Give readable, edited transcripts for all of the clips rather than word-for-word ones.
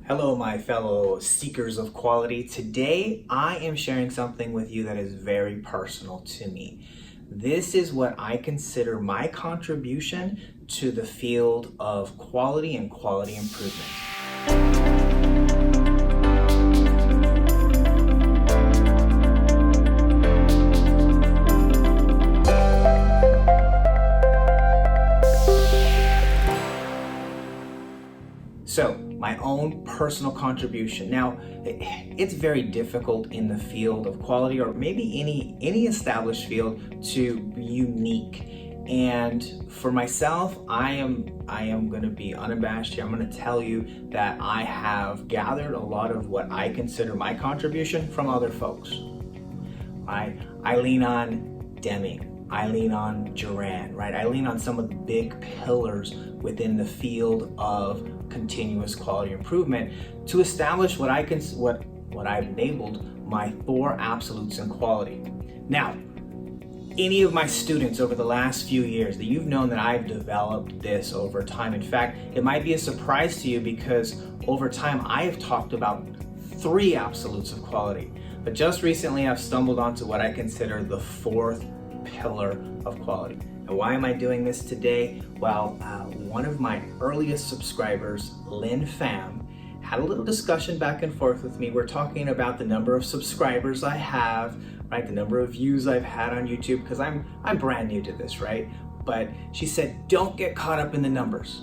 Hello, my fellow seekers of quality. Today, I am sharing something with you that is very personal to me. This is what I consider my contribution to the field of quality and quality improvement. So, my own personal contribution. Now, it's very difficult in the field of quality, or maybe any established field, to be unique. And for myself, I am going to be unabashed here. I'm going to tell you that I have gathered a lot of what I consider my contribution from other folks. I lean on Deming. I lean on Juran, right? I lean on some of the big pillars within the field of continuous quality improvement to establish what I've labeled my 4 absolutes in quality. Now, any of my students over the last few years that you've known that I've developed this over time. In fact, it might be a surprise to you because over time I have talked about 3 absolutes of quality. But just recently I've stumbled onto what I consider the 4th pillar of quality. And why am I doing this today? Well, one of my earliest subscribers, Lynn Pham, had a little discussion back and forth with me. We're talking about the number of subscribers I have, right? The number of views I've had on YouTube, because I'm brand new to this, right? But she said, don't get caught up in the numbers.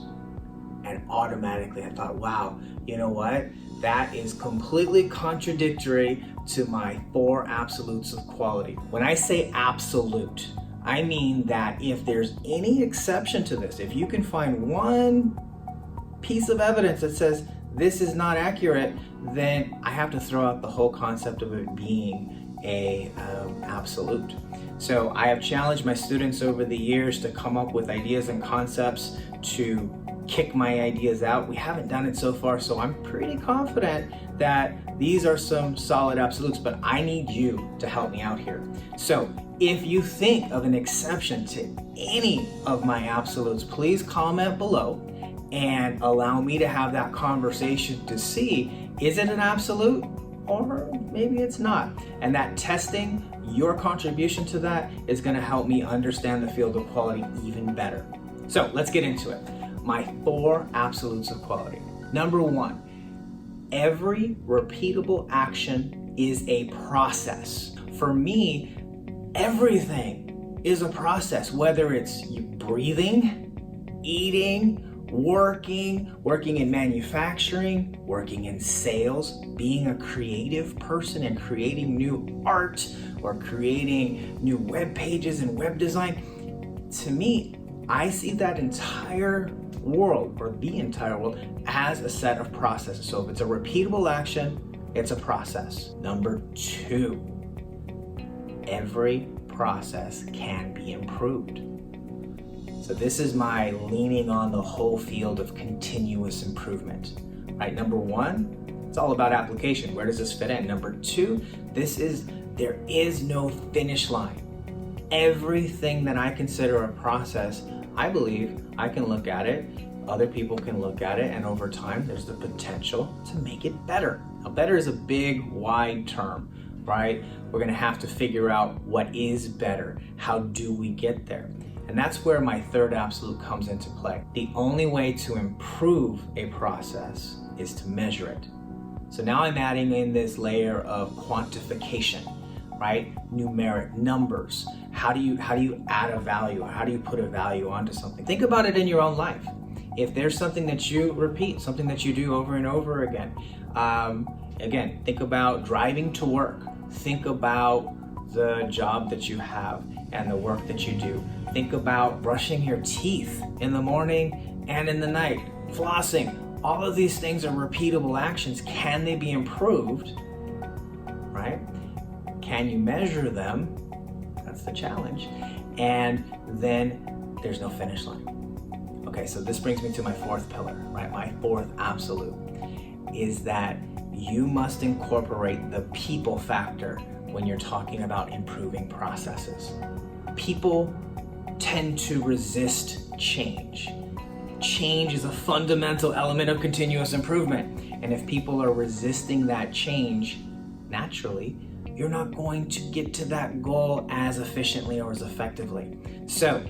And automatically I thought, wow, you know what? That is completely contradictory to my 4 absolutes of quality. When I say absolute, I mean that if there's any exception to this, if you can find one piece of evidence that says this is not accurate, then I have to throw out the whole concept of it being a absolute. So I have challenged my students over the years to come up with ideas and concepts to kick my ideas out. We haven't done it so far, so I'm pretty confident that these are some solid absolutes, but I need you to help me out here. So if you think of an exception to any of my absolutes, please comment below and allow me to have that conversation to see, is it an absolute or maybe it's not? And that testing your contribution to that is going to help me understand the field of quality even better. So let's get into it. My 4 absolutes of quality. Number 1, every repeatable action is a process. For me, everything is a process, whether it's you breathing, eating, working in manufacturing, working in sales, being a creative person and creating new art or creating new web pages and web design. To me, I see that entire world, or the entire world, as a set of processes. So if it's a repeatable action, it's a process. Number 2, every process can be improved. So this is my leaning on the whole field of continuous improvement, right? Number 1, it's all about application. Where does this fit in? Number 2, there is no finish line. Everything that I consider a process, I believe I can look at it, other people can look at it, and over time there's the potential to make it better. Now, better is a big, wide term, right? We're gonna have to figure out what is better. How do we get there? And that's where my 3rd absolute comes into play. The only way to improve a process is to measure it. So now I'm adding in this layer of quantification, right? Numeric numbers. How do you add a value? How do you put a value onto something? Think about it in your own life. If there's something that you repeat, something that you do over and over again, think about driving to work. Think about the job that you have and the work that you do. Think about brushing your teeth in the morning and in the night, flossing. All of these things are repeatable actions. Can they be improved, right? Can you measure them? That's the challenge. And then there's no finish line. Okay, so this brings me to my 4th pillar, right? My 4th absolute is that you must incorporate the people factor when you're talking about improving processes. People tend to resist change. Change is a fundamental element of continuous improvement. And if people are resisting that change, naturally, you're not going to get to that goal as efficiently or as effectively. So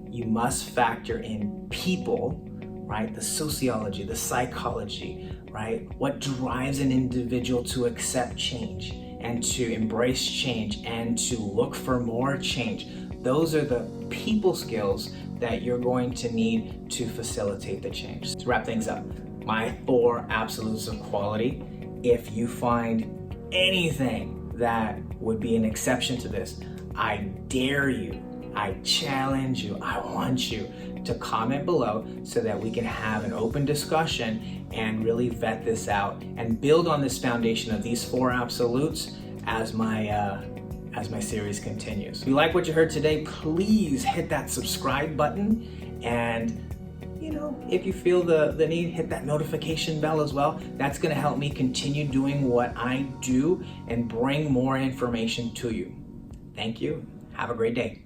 you must factor in people, right? The sociology, the psychology, right? What drives an individual to accept change and to embrace change and to look for more change. Those are the people skills that you're going to need to facilitate the change. To wrap things up, my 4 absolutes of quality. If you find anything that would be an exception to this, I dare you, I challenge you, I want you to comment below so that we can have an open discussion and really vet this out and build on this foundation of these 4 absolutes as my series continues. If you like what you heard today, please hit that subscribe button, and if you feel the need, hit that notification bell as well. That's going to help me continue doing what I do and bring more information to you. Thank you. Have a great day.